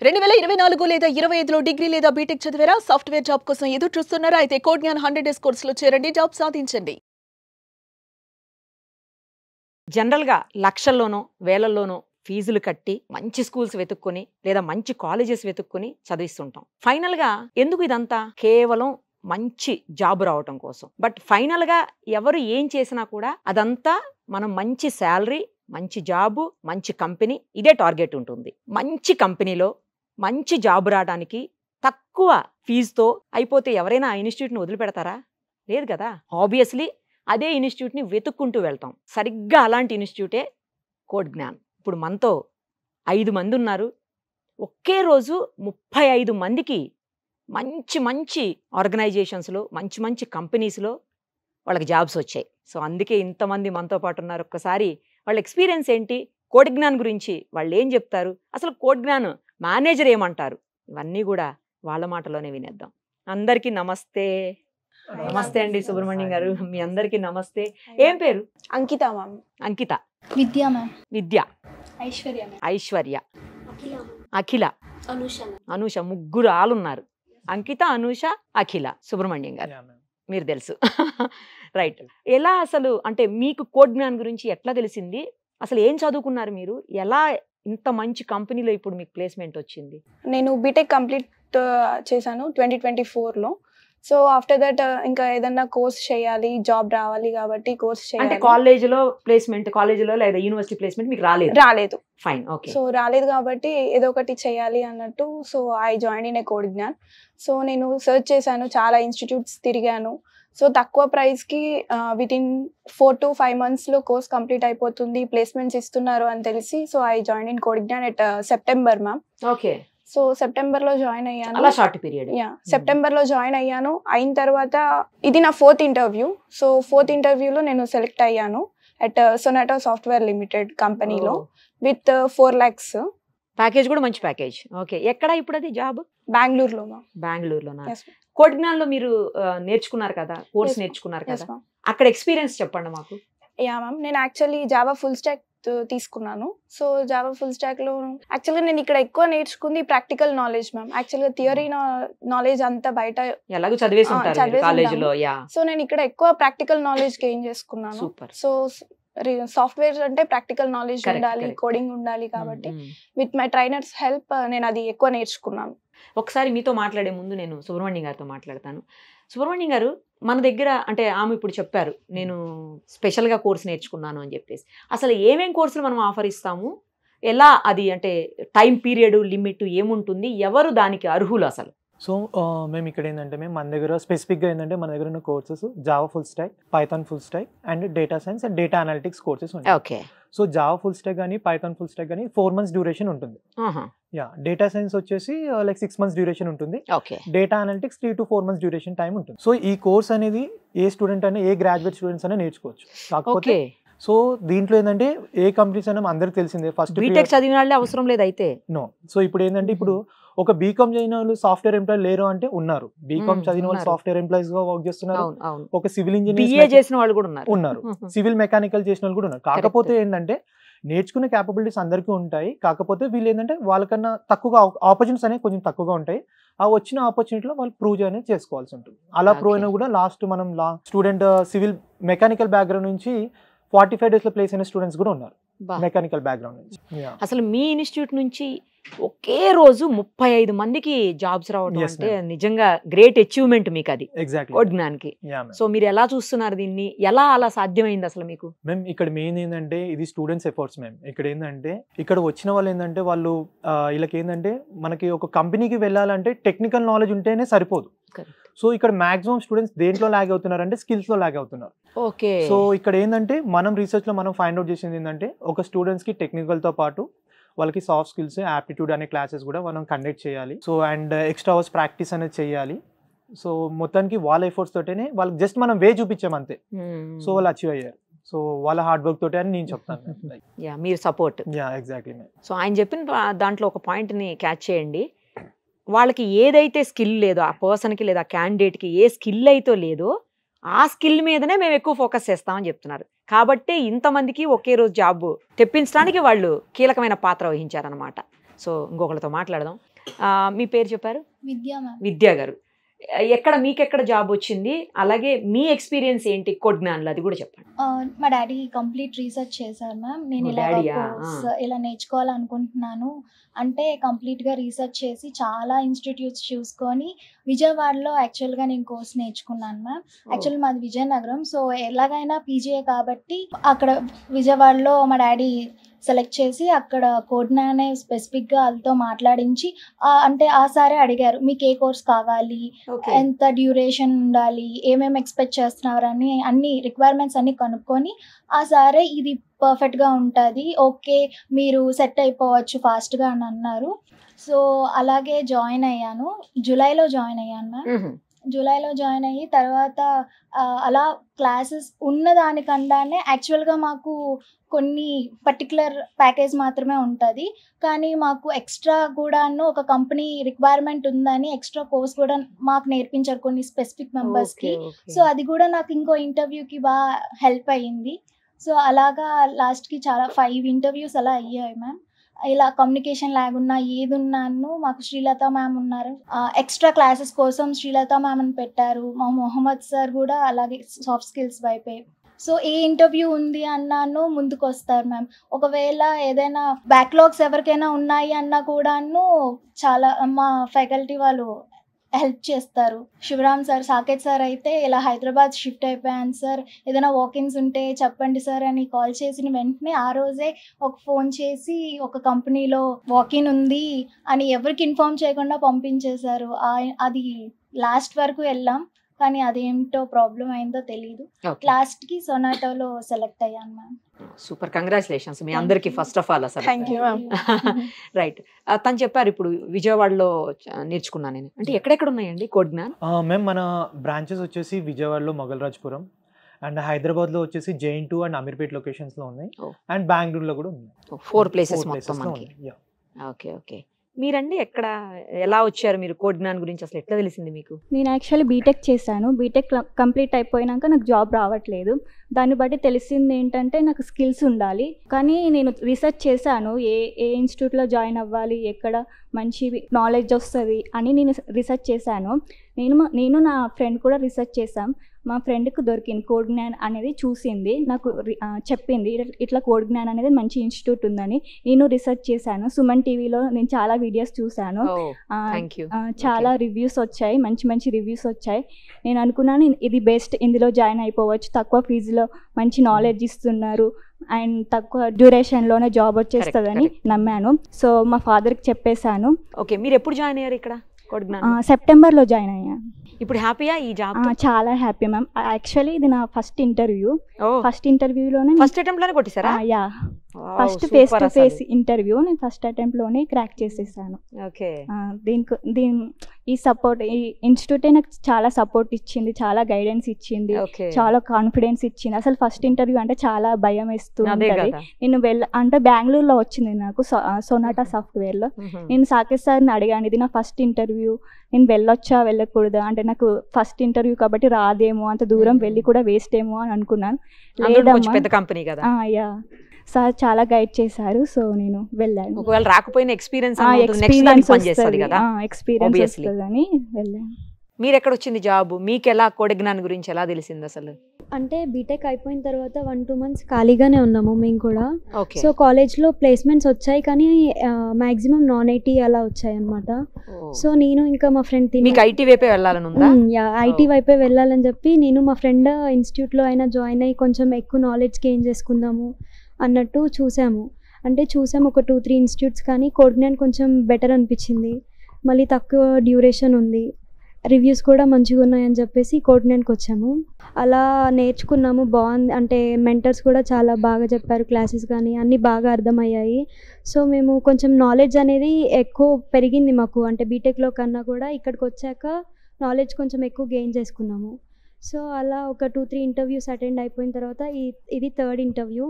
2024 లేదా 25లో డిగ్రీ లేదా బీటెక్ చదివారా? సాఫ్ట్‌వేర్ జాబ్ కోసం ఎదురు చూస్తున్నారా? అయితే కోడ్ జ్ఞాన్ 100 డేస్ కోర్సులో చేరండి, జాబ్ సాధించండి. జనరల్‌గా లక్షల్లోనో, వేలల్లోనో ఫీజులు కట్టి మంచి స్కూల్స్ వెతుక్కొని లేదా మంచి కాలేజెస్ వెతుక్కొని చదివిస్తుంటాం. ఫైనల్‌గా ఎందుకు ఇదంతా? కేవలం మంచి జాబ్ రావటం కోసం. బట్ ఫైనల్‌గా ఎవరు ఏం చేసినా కూడా అదంతా మనం మంచి సాలరీ, మంచి జాబు, మంచి కంపెనీ ఇదే టార్గెట్ ఉంటుంది. మంచి కంపెనీలో మంచి జాబ్ రావడానికి తక్కువ ఫీజుతో అయిపోతే ఎవరైనా ఆ ఇన్‌స్టిట్యూట్‌ని వదిలిపెడతారా? లేదు కదా! ఆబ్వియస్‌లీ అదే ఇన్‌స్టిట్యూట్‌ని వెతుక్కుంటూ వెళ్తాం. సరిగ్గా అలాంటి ఇన్‌స్టిట్యూటే కోడ్ జ్ఞాన్. ఇప్పుడు మనతో 5 మంది ఉన్నారు. ఒకే రోజు 35 మందికి మంచి మంచి ఆర్గనైజేషన్స్‌లో, మంచి మంచి కంపెనీస్‌లో వాళ్ళకి జాబ్స్ వచ్చాయి. సో, అందుకే ఇంతమంది మనతో పాటు ఉన్నారు. ఒక్కసారి వాళ్ళ ఎక్స్‌పీరియన్స్ ఏంటి? కోడ్ జ్ఞాన్ గురించి వాళ్ళేం చెప్తారు? అసలు కోడ్ జ్ఞాన్ మేనేజర్ ఏమంటారు? ఇవన్నీ కూడా వాళ్ళ మాటలోనే వినేద్దాం. అందరికీ నమస్తే. నమస్తే అండి సుబ్రహ్మణ్యం గారు. మీ అందరికీ నమస్తే. ఏం పేరు? అంకిత మ్యామ్. అంకిత, విద్యా మ్యామ్, విద్య, ఐశ్వర్య మ్యామ్, ఐశ్వర్య, అఖిల, అఖిల, అనూష మ్యామ్. అనూష. ముగ్గురు ఆలున్నారు. అంకిత, అనూష, అఖిల. సుబ్రహ్మణ్యం గారు మీరు తెలుసు. రైట్. ఎలా అసలు అంటే మీకు కోడ్ జ్ఞాన్ గురించి ఎట్లా తెలిసింది? అసలు ఏం చదువుకున్నారు మీరు? ఎలా ఇంత మంచి కంపెనీలో ఇప్పుడు మీకు ప్లేస్మెంట్ వచ్చింది? నేను బీటెక్ కంప్లీట్ చేశాను 2024లో. సో ఆఫ్టర్ దట్ ఇంకా ఏదన్నా కోర్స్ చేయాలి, జాబ్ రావాలి కాబట్టి కోర్స్ అంటే చేయాలి. కాలేజీలో ప్లేస్మెంట్, కాలేజీలో లేదా యూనివర్సిటీ ప్లేస్మెంట్ మీకు రాలేదు? రాలేదు. Fine, okay. సో రాలేదు కాబట్టి ఏదో ఒకటి చేయాలి అన్నట్టు so I join in a code Gyan. So నేను సర్చ్ చేశాను, చాలా ఇన్స్టిట్యూట్స్ తిరిగాను. సో తక్కువ ప్రైస్కి వితిన్ 4 to 5 monthsలో కోర్స్ కంప్లీట్ అయిపోతుంది, ప్లేస్మెంట్స్ ఇస్తున్నారు అని తెలిసి so I join in code Gyan at September ma'am. Okay. So సెప్టెంబర్లో జాయిన్ అయ్యాను. అలా షార్ట్ పీరియడ్. సెప్టెంబర్లో జాయిన్ అయ్యాను. అయిన తర్వాత ఇది నా 4th ఇంటర్వ్యూ. సో 4th ఇంటర్వ్యూలో నేను సెలెక్ట్ అయ్యాను అట్ సొనాటో సాఫ్ట్వేర్ లిమిటెడ్ కంపెనీలో విత్ 4 lakhs. ప్యాకేజ్ కూడా మంచి ప్యాకేజ్. ఓకే. ఎక్కడ ఇప్పుడు అది జాబ్? బెంగళూరులో మ్యామ్. బెంగళూరులోనా? Yes, ma'am. కోడ్ జ్ఞాన్లో మీరు నేర్చుకున్నారు కదా, కోర్స్ Yes, ma'am. నేర్చుకున్నారు Yes, కదా, ma'am. అక్కడ ఎక్స్పీరియన్స్ చెప్పండి మాకు. యా మ్యామ్, నేను యాక్చువల్లీ జావా ఫుల్ స్టాక్ తీసుకున్నాను. సో జావా ఫుల్ స్టాక్లో యాక్చువల్గా నేను ఇక్కడ ఎక్కువ నేర్చుకుంది ప్రాక్టికల్ నాలెడ్జ్ మ్యామ్. యాక్చువల్గా థియరీ నాలెడ్జ్ అంతా బయట ఎలాగో చదివేసి ఉంటారు చదివేసి కాలేజీలో. యా, సో నేను ఇక్కడ ఎక్కువ ప్రాక్టికల్ నాలెడ్జ్ గెయిన్ చేసుకున్నాను. సూపర్. సో సాఫ్ట్వేర్ అంటే ప్రాక్టికల్ నాలెడ్జ్ Correct, ఉండాలి, correct. కోడింగ్ ఉండాలి కాబట్టి విత్ మై ట్రైనర్స్ హెల్ప్ నేను అది ఎక్కువ నేర్చుకున్నాను. ఒకసారి మీతో మాట్లాడే ముందు నేను సుబ్రహ్మణ్యం గారితో మాట్లాడతాను. సుబ్రహ్మణ్యం గారు, మన దగ్గర అంటే ఆమె ఇప్పుడు చెప్పారు నేను స్పెషల్గా కోర్స్ నేర్చుకున్నాను అని చెప్పేసి. అసలు ఏమేం కోర్సులు మనం ఆఫర్ ఇస్తాము, ఎలా అది అంటే టైం పీరియడ్ లిమిట్ ఏముంటుంది, ఎవరు దానికి అర్హులు అసలు? సో మేము ఇక్కడ ఏంటంటే మన దగ్గర స్పెసిఫిక్గా ఏంటంటే మన దగ్గర ఉన్న courses Java full stack, Python full stack and data science and data analytics courses ఉంటాయి. Okay. So Java full stack కానీ పైథాన్ ఫుల్ స్టాక్ కానీ 4 months డ్యూరేషన్ ఉంటుంది. యా, డేటా సైన్స్ వచ్చేసి లైక్ 6 months డ్యూరేషన్ ఉంటుంది. Okay. Data analytics 3 to 4 months duration time ఉంటుంది. So ఈ course అనేది ఏ స్టూడెంట్ అయినా, ఏ గ్రాడ్యుయేట్ స్టూడెంట్స్ అయినా నేర్చుకోవచ్చు. కాకపోతే సో దీంట్లో ఏంటంటే ఏ కంపెనీస్ అయినా అందరికి తెలిసిందే ఫస్ట్ బీటెక్ చదివిన వాళ్ళే అవసరం లేదు అయితే. నో. సో ఇప్పుడు ఏంటంటే ఇప్పుడు ఒక బీకామ్ చదివిన వాళ్ళు సాఫ్ట్వేర్ ఎంప్లాయ్ లేరు అంటే ఉన్నారు. బీకామ్ చదివిన వాళ్ళు సాఫ్ట్వేర్ ఎంప్లాయీస్ గా వర్క్ చేస్తున్నారు. ఒక సివిల్ బిఏ ఇంజనీర్ చేసిన వాళ్ళు కూడా ఉన్నారు. సివిల్ మెకానికల్ చేసిన వాళ్ళు కూడా ఉన్నారు. కాకపోతే ఏంటంటే నేర్చుకునే క్యాపబిలిటీస్ అందరికీ ఉంటాయి. కాకపోతే వీళ్ళు ఏంటంటే వాళ్ళకన్నా తక్కువగా ఆపర్చునిటీస్ అనేవి కొంచెం తక్కువగా ఉంటాయి. ఆ వచ్చిన ఆపర్చునిటీలో వాళ్ళు ప్రూవ్ అనేది చేసుకోవాల్సి ఉంటుంది. అలా ప్రూవ్ అయినా కూడా లాస్ట్ మనం స్టూడెంట్ సివిల్ మెకానికల్ బ్యాక్గ్రౌండ్ నుంచి 45 days లో ప్లేస్ అయిన స్టూడెంట్స్ కూడా ఉన్నారు మెకానికల్ బ్యాక్గ్రౌండ్ నుంచి. అసలు మీ ఇన్స్టిట్యూట్ నుంచి ఒకే రోజు 35 మందికి జాబ్స్ రావడం Yes, అంటే ma'am. నిజంగా గ్రేట్ అచీవ్మెంట్ మీకు అది ఎగ్జాక్ట్లీ. కోడ్ జ్ఞాన్కి. సో మీరు ఎలా చూస్తున్నారు దీన్ని, ఎలా అలా సాధ్యమైంది అసలు మీకు? మేము ఇక్కడ మెయిన్ ఏంటంటే ఇది స్టూడెంట్స్ ఎఫర్ట్స్. మేము ఇక్కడ ఏంటంటే ఇక్కడ వచ్చిన వాళ్ళు ఏంటంటే వాళ్ళు వీళ్ళకి ఏంటంటే మనకి ఒక కంపెనీకి వెళ్ళాలంటే టెక్నికల్ నాలెడ్జ్ ఉంటేనే సరిపోదు. సో ఇక్కడ మాక్సిమం స్టూడెంట్స్ దేంట్లో లాగ్ అవుతున్నారు అంటే స్కిల్స్ లో లాగ్ అవుతున్నారు. ఓకే. సో ఇక్కడ ఏంటంటే మనం రీసెర్చ్ లో మనం ఫైండ్ అవుట్ చేసింది ఏంటంటే ఒక స్టూడెంట్స్ కి టెక్నికల్ తో పాటు వాళ్ళకి సాఫ్ట్ స్కిల్స్, యాప్టిట్యూడ్ అనే క్లాసెస్ కూడా మనం కండక్ట్ చేయాలి. So and extra hours practice అనేది చేయాలి. సో మొత్తానికి వాళ్ళ ఎఫర్ట్స్ తోటనే వాళ్ళకి జస్ట్ మనం వే చూపించాం అంతే. సో వాళ్ళు అచీవ్ అయ్యారు. సో వాళ్ళ హార్డ్ వర్క్ తోటే అని నేను చెప్తాను. యా, మీరు సపోర్ట్. Yeah, exactly. సో ఆయన చెప్పిన దాంట్లో ఒక పాయింట్ని క్యాచ్ చేయండి. వాళ్ళకి ఏదైతే స్కిల్ లేదో, ఆ పర్సన్కి లేదా క్యాండిడేట్కి ఏ స్కిల్ అయితే లేదో ఆ స్కిల్ మీదనే మేము ఎక్కువ ఫోకస్ చేస్తామని చెప్తున్నారు. కాబట్టి ఇంతమందికి ఒకే రోజు జాబ్ తెప్పించడానికి వాళ్ళు కీలకమైన పాత్ర వహించారనమాట. సో ఇంకొకరితో మాట్లాడదాం. మీ పేరు చెప్పారు? విద్యా మ్యామ్. విద్యా గారు, మీకెక్కడ జాబ్ వచ్చింది, అలాగే మీ ఎక్స్పీరియన్స్ ఏంటి కోడ్జ్ఞాన్లో, అది కూడా చెప్పండి. మా డాడీ కంప్లీట్ రీసెర్చ్ చేశారు మ్యామ్. నేను మీ ఇలా డాడీయా? కోర్స్ ఇలా నేర్చుకోవాలనుకుంటున్నాను అంటే కంప్లీట్గా రీసెర్చ్ చేసి చాలా ఇన్స్టిట్యూట్స్ చూసుకొని విజయవాడలో యాక్చువల్గా నేను కోర్స్ నేర్చుకున్నాను మ్యామ్. యాక్చువల్ మాది విజయనగరం, సో ఎలాగైనా పీజీఏ కాబట్టి అక్కడ విజయవాడలో మా డాడీ సెలెక్ట్ చేసి అక్కడ కోడ్జ్ఞానే స్పెసిఫిక్గా వాళ్ళతో మాట్లాడించి అంటే ఆ సారే అడిగారు మీకు ఏ కోర్స్ కావాలి, ఎంత డ్యూరేషన్ ఉండాలి, ఏమేమి ఎక్స్పెక్ట్ చేస్తున్నారు అని అన్ని రిక్వైర్మెంట్స్ అన్ని కనుక్కొని ఆ సారే ఇది పర్ఫెక్ట్గా ఉంటుంది, ఓకే మీరు సెట్ అయిపోవచ్చు ఫాస్ట్గా అని అన్నారు. సో అలాగే జాయిన్ అయ్యాను. జూలైలో జాయిన్ అయ్యాను మ్యామ్. జూలైలో జాయిన్ అయ్యి తర్వాత అలా క్లాసెస్ ఉన్నదానికండానే యాక్చువల్గా మాకు కొన్ని పర్టికులర్ ప్యాకేజ్ మాత్రమే ఉంటుంది, కానీ మాకు ఎక్స్ట్రా కూడాను ఒక కంపెనీ రిక్వైర్మెంట్ ఉందని ఎక్స్ట్రా కోర్స్ కూడా మాకు నేర్పించారు కొన్ని స్పెసిఫిక్ మెంబర్స్కి. సో అది కూడా నాకు ఇంకో ఇంటర్వ్యూకి బాగా హెల్ప్ అయ్యింది. సో అలాగా లాస్ట్కి చాలా 5 ఇంటర్వ్యూస్ అలా అయ్యాయి మ్యామ్. ఇలా కమ్యూనికేషన్ లేకున్నా ఏది ఉన్నాను మాకు శ్రీలత మ్యామ్ ఉన్నారు, ఎక్స్ట్రా క్లాసెస్ కోసం శ్రీలత మ్యామ్ అని పెట్టారు. మా మొహమ్మద్ సార్ కూడా అలాగే సాఫ్ట్ స్కిల్స్ వైపే. సో ఏ ఇంటర్వ్యూ ఉంది అన్నాను ముందుకు వస్తారు మ్యామ్. ఒకవేళ ఏదైనా బ్యాక్లాగ్స్ ఎవరికైనా ఉన్నాయి అన్నా కూడాను చాలా మా ఫ్యాకల్టీ వాళ్ళు హెల్ప్ చేస్తారు. శివరామ్ సార్, సాకేత్ సార్ అయితే ఇలా హైదరాబాద్ షిఫ్ట్ అయిపోయాను సార్, ఏదైనా వాకిన్స్ ఉంటే చెప్పండి సార్ అని కాల్ చేసిన వెంటనే ఆ రోజే ఒక ఫోన్ చేసి ఒక కంపెనీలో వాకిన్ ఉంది అని ఎవరికి ఇన్ఫార్మ్ చేయకుండా పంపించేశారు. అది లాస్ట్ వరకు వెళ్ళాం, కానీ అదేంటో ప్రాబ్లం అయిందో తెలియదు. లాస్ట్కి సొనాటోలో సెలెక్ట్ అయ్యాను మ్యామ్. సూపర్, కంగ్రాచులేషన్స్ మీ అందరికి ఫస్ట్ ఆఫ్ ఆల్. అసలు థ్యాంక్ యూ మ్యామ్. రైట్, తను చెప్పారు ఇప్పుడు విజయవాడలో నేర్చుకున్నాను నేను అంటే ఎక్కడెక్కడ ఉన్నాయండి కోడ్జ్ఞాన్? మ్యామ్ మన బ్రాంచెస్ వచ్చేసి విజయవాడలో మొగల్రాజ్పురం అండ్ హైదరాబాద్లో వచ్చేసి జైన్2 అండ్ అమీర్పేట్ లొకేషన్స్లో ఉన్నాయి, అండ్ బెంగళూరులో కూడా ఉన్నాయి. 4 ప్లేసెస్ మొత్తం మనకి. ఓకే ఓకే, మీరండి ఎక్కడ ఎలా వచ్చారు మీరు కోడ్జ్ఞాన్ గురించి, అసలు ఎట్లా తెలిసింది మీకు? నేను యాక్చువల్లీ బీటెక్ చేశాను. బీటెక్ కంప్లీట్ అయిపోయినాక నాకు జాబ్ రావట్లేదు. దాన్ని బట్టి తెలిసింది ఏంటంటే నాకు స్కిల్స్ ఉండాలి. కానీ నేను రీసెర్చ్ చేశాను, ఏ ఇన్స్టిట్యూట్లో జాయిన్ అవ్వాలి, ఎక్కడ మంచి నాలెడ్జ్ వస్తుంది అని నేను రీసెర్చ్ చేశాను. నేను నా ఫ్రెండ్ కూడా రీసెర్చ్ చేశాం. మా ఫ్రెండ్కి దొరికింది కోడ్జ్ఞాన్ అనేది, చూసింది, నాకు చెప్పింది ఇట్లా కోడ్జ్ఞాన్ అనేది మంచి ఇన్స్టిట్యూట్ ఉందని. నేను రీసెర్చ్ చేశాను. సుమన్ టీవీలో నేను చాలా వీడియోస్ చూశాను, చాలా రివ్యూస్ వచ్చాయి, మంచి మంచి రివ్యూస్ వచ్చాయి. నేను అనుకున్నాను ఇది బెస్ట్, ఇందులో జాయిన్ అయిపోవచ్చు, తక్కువ ఫీజులో మంచి నాలెడ్జ్ ఇస్తున్నారు అండ్ తక్కువ డ్యూరేషన్లోనే జాబ్ వచ్చేస్తుందని నమ్మాను. సో మా ఫాదర్కి చెప్పేశాను. ఓకే, మీరు ఎప్పుడు జాయిన్ అయ్యారు ఇక్కడ కోడ్జ్ఞాన్? సెప్టెంబర్లో జాయిన్ అయ్యాను. ఇప్పుడు హ్యాపీయా ఈ జాబ్? చాలా హ్యాపీ మ్యామ్. యాక్చువల్లీ ఇది నా ఫస్ట్ ఇంటర్వ్యూ. ఫస్ట్ ఇంటర్వ్యూలోనే ఫస్ట్ అటెంప్ట్ లోనే కొట్టేశారా? Yeah, first face to face interview నేను ఫస్ట్ అటెంప్ట్ లోనే క్రాక్ చేసేసాను. ఓకే, ఈ సపోర్ట్, ఈ ఇన్స్టిట్యూటే నాకు చాలా సపోర్ట్ ఇచ్చింది, చాలా గైడెన్స్ ఇచ్చింది, చాలా కాన్ఫిడెన్స్ ఇచ్చింది. అసలు ఫస్ట్ ఇంటర్వ్యూ అంటే చాలా భయం వేస్తూ ఉంటుంది. నేను అంటే బెంగళూరులో వచ్చింది నాకు సొనాటా సాఫ్ట్వేర్ లో. నేను సాకేత్ సార్ని అడిగాను, ఇది నా ఫస్ట్ ఇంటర్వ్యూ, నేను వెళ్ళొచ్చా వెళ్ళకూడదా అంటే, నాకు ఫస్ట్ ఇంటర్వ్యూ కాబట్టి రాదేమో, అంత దూరం వెళ్ళి కూడా వేస్ట్ ఏమో అని అనుకున్నాను. లేదమ్మా, యా సార్ చాలా గైడ్ చేశారు. సో నేను వెళ్ళాను. ఒకవేళ రాకపోయిన ఎక్స్పీరియన్స్ వస్తుందని వెళ్ళాను. మీరు ఎక్కడ వచ్చింది జాబ్? మీకు ఎలా కోడ్జ్ఞాన్ గురించి ఎలా తెలిసింది అసలు? అంటే బీటెక్ అయిపోయిన తర్వాత 1-2 months ఖాళీగానే ఉన్నాము మేము కూడా. సో కాలేజ్లో ప్లేస్మెంట్స్ వచ్చాయి, కానీ మాక్సిమం నాన్ ఐటీ అలా వచ్చాయి అనమాట. సో నేను ఇంకా మా ఫ్రెండ్ ఐటీ వైపే వెళ్ళాలని ఉందా? ఐటీ వైపే వెళ్ళాలని చెప్పి నేను మా ఫ్రెండ్ ఇన్స్టిట్యూట్లో అయినా జాయిన్ అయ్యి కొంచెం ఎక్కువ నాలెడ్జ్ గెయిన్ చేసుకుందాము అన్నట్టు చూసాము. ఒక 2-3 ఇన్స్టిట్యూట్స్, కానీ కోడ్జ్ఞాన్ కొంచెం బెటర్ అనిపించింది. మళ్ళీ తక్కువ డ్యూరేషన్ ఉంది, రివ్యూస్ కూడా మంచిగా ఉన్నాయని చెప్పేసి కోడ్జ్ఞాన్కి వచ్చాము. అలా నేర్చుకున్నాము, బాగుంది. అంటే మెంటర్స్ కూడా చాలా బాగా చెప్పారు, క్లాసెస్ కానీ అన్నీ బాగా అర్థమయ్యాయి. సో మేము కొంచెం నాలెడ్జ్ అనేది ఎక్కువ పెరిగింది మాకు. అంటే బీటెక్లో కన్నా కూడా ఇక్కడికి వచ్చాక నాలెడ్జ్ కొంచెం ఎక్కువ గెయిన్ చేసుకున్నాము. సో అలా ఒక 2-3 ఇంటర్వ్యూస్ అటెండ్ అయిపోయిన తర్వాత ఇది 3rd ఇంటర్వ్యూ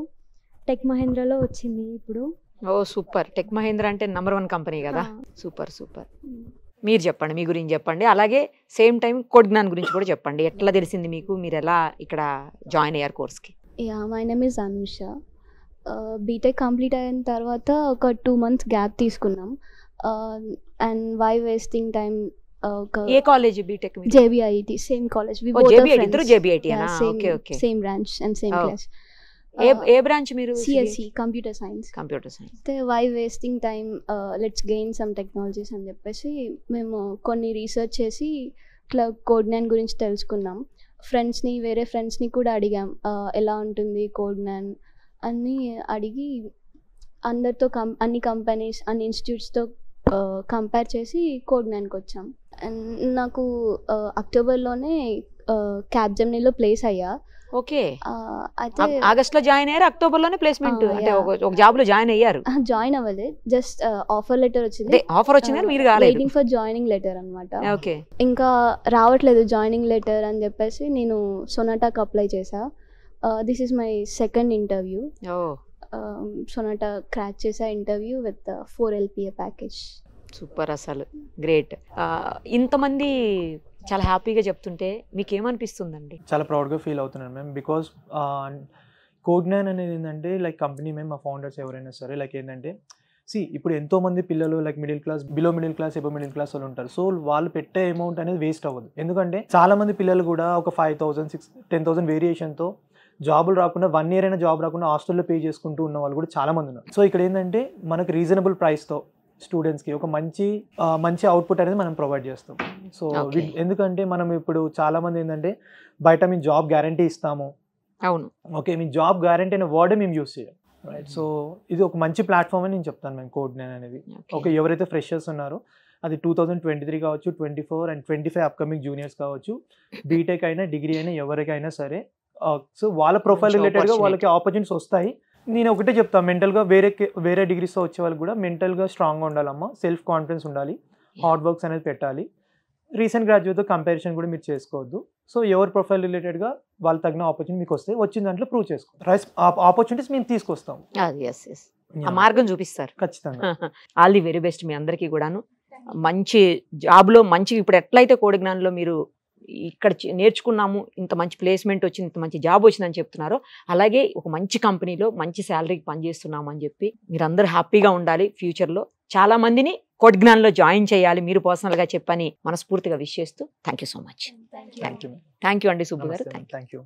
టెక్ మహేంద్రలో వచ్చింది ఇప్పుడు. సూపర్, టెక్ మహేంద్ర అంటే నంబర్ 1 కంపెనీ కదా. సూపర్. మీరు చెప్పండి, మీ గురించి చెప్పండి, అలాగే సేమ్ టైం కోడ్జ్ఞాన్ గురించి కూడా చెప్పండి. ఎట్లా తెలిసింది మీకు, మీరు ఎలా ఇక్కడ జాయిన్ అయ్యారు కోర్స్కి? My name is Anusha. BTech complete అయిన తర్వాత ఒక 2 months గ్యాప్ తీసుకున్నాం. అండ్ వై వేస్టింగ్ టైం ఒక ఏ college BTech? JBIT same college. JBIT ఇద్దరు JBIT అనా? Okay okay. Same branch and same class. ఏ బ్రాంచ్ మీరు? CSE computer science. Computer science. అయితే why wasting time, let's gain some technologies అని చెప్పేసి మేము కొన్ని రీసెర్చ్ చేసి ఇట్లా కోడ్9 గురించి తెలుసుకున్నాం. వేరే ఫ్రెండ్స్ని కూడా అడిగాం ఎలా ఉంటుంది కోడ్9 అని అడిగి అందరితో అన్ని కంపెనీస్ అన్ని ఇన్స్టిట్యూట్స్తో కంపేర్ చేసి కోడ్9కి వచ్చాం. అండ్ నాకు అక్టోబర్లోనే క్యాప్జెమినీలో ప్లేస్ అయ్యా. ఓకే. అయితే ఆగస్ట్ లో జాయిన్ అయ్యారు, అక్టోబర్ లోనే ప్లేస్మెంట్ అంటే ఒక జాబ్ లో జాయిన్ అయ్యారు. జాయిన్ అవ్వలేదు, జస్ట్ ఆఫర్ లెటర్ వచ్చింది. ఆఫర్ వచ్చింది కానీ మీరు కాలేదు. వెయిటింగ్ ఫర్ జాయినింగ్ లెటర్ అన్నమాట. ఓకే. ఇంకా రావట్లేదు జాయినింగ్ లెటర్ అని చెప్పేసి నేను సొనాటాకి అప్లై చేశా. This is my second interview. Sonata crack చేసా interview with 4 LPA package. Super, అసలు గ్రేట్. ఇంతమంది చాలా హ్యాపీగా చెప్తుంటే మీకు ఏమనిపిస్తుందండి? చాలా ప్రౌడ్గా ఫీల్ అవుతున్నాను మ్యామ్. బికాస్ కోడ్9 అనేది ఏంటంటే లైక్ కంపెనీ మేము మా ఫౌండర్స్ ఎవరైనా సరే లైక్ ఏంటంటే ఇప్పుడు ఎంతోమంది పిల్లలు like middle class, below middle class, above middle class వాళ్ళు ఉంటారు. సో వాళ్ళు పెట్టే అమౌంట్ అనేది వేస్ట్ అవ్వదు. ఎందుకంటే చాలామంది పిల్లలు కూడా ఒక 5,000, 10,000 వేరియేషన్తో జాబులు రాకుండా 1 year అయినా జాబ్ రాకుండా హాస్టల్లో పే చేసుకుంటూ ఉన్న వాళ్ళు కూడా చాలామంది ఉన్నారు. సో ఇక్కడ ఏంటంటే మనకు రీజనబుల్ ప్రైస్తో స్టూడెంట్స్కి ఒక మంచి అవుట్పుట్ అనేది మనం ప్రొవైడ్ చేస్తాం. సో ఎందుకంటే మనం ఇప్పుడు చాలామంది ఏంటంటే బయట మేము జాబ్ గ్యారంటీ ఇస్తాము, అవును ఓకే, మీ జాబ్ గ్యారంటీ అనే వర్డే మేము యూస్ చేయం, రైట్. సో ఇది ఒక మంచి ప్లాట్ఫామ్ అని నేను చెప్తాను మేము కోడ్9 అనేది. ఓకే, ఎవరైతే ఫ్రెషర్స్ ఉన్నారో అది 2023 కావచ్చు, 24 and 25 అప్కమింగ్ జూనియర్స్ కావచ్చు, బీటెక్ అయినా డిగ్రీ అయినా ఎవరికైనా సరే, సో వాళ్ళ ప్రొఫైల్ రిలేటెడ్గా వాళ్ళకి ఆపర్చునిటీస్ వస్తాయి. నేను ఒకటే చెప్తాను, మెంటల్గా వేరే డిగ్రీస్తో వచ్చే వాళ్ళకి కూడా మెంటల్గా స్ట్రాంగ్గా ఉండాలమ్మా, సెల్ఫ్ కాన్ఫిడెన్స్ ఉండాలి, హార్డ్ వర్క్స్ అనేది పెట్టాలి. రీసెంట్ గ్రాడ్యుయేట్తో కంపారిజన్ కూడా మీరు చేసుకోవద్దు. సో ఎవరి ప్రొఫైల్ రిలేటెడ్గా వాళ్ళు తగిన ఆపర్చునిటీ మీకు వస్తే వచ్చిన దాంట్లో ప్రూవ్ చేసుకోవాలి. ఆపర్చునిటీస్ మేము తీసుకొస్తాం, ఆ మార్గం చూపిస్తారు ఖచ్చితంగా. ఆల్ ది వెరీ బెస్ట్ మీ అందరికీ కూడాను. మంచి జాబ్లో మంచి ఇప్పుడు ఎట్లయితే కోడ్9లో మీరు ఇక్కడ నేర్చుకున్నాము, ఇంత మంచి ప్లేస్మెంట్ వచ్చింది, ఇంత మంచి జాబ్ వచ్చిందని చెప్తున్నారో అలాగే ఒక మంచి కంపెనీలో మంచి శాలరీకి పనిచేస్తున్నాము అని చెప్పి మీరందరూ హ్యాపీగా ఉండాలి. ఫ్యూచర్లో చాలా మందిని కోడ్9లో జాయిన్ చేయాలి మీరు పర్సనల్గా చెప్పని మనస్ఫూర్తిగా విష్ చేస్తూ thank you so much. Thank you అండి సుబ్బు గారు. Thank you.